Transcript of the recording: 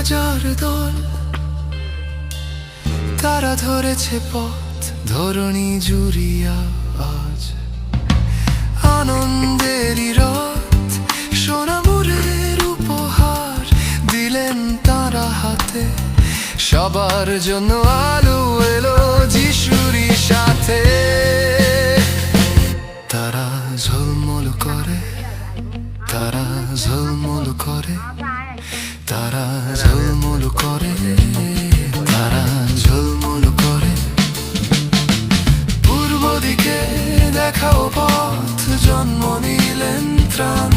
হাজার দল, তারা ধরেছে পথ ধরণী জুড়িয়া আজ। আনন্দেরই রথ সোনামুরের উপহার দিলেন তারা হাতে, সবার জন্য আলো এলো যিশুরই সাথে। তারা ঝলমল করে, তারা ঝলমল করে, তারা ঝলমল করে, তারা ঝলমল করে। পূর্ব দিকে দেখাও পথ, জন্ম নিলেন ত্রাণ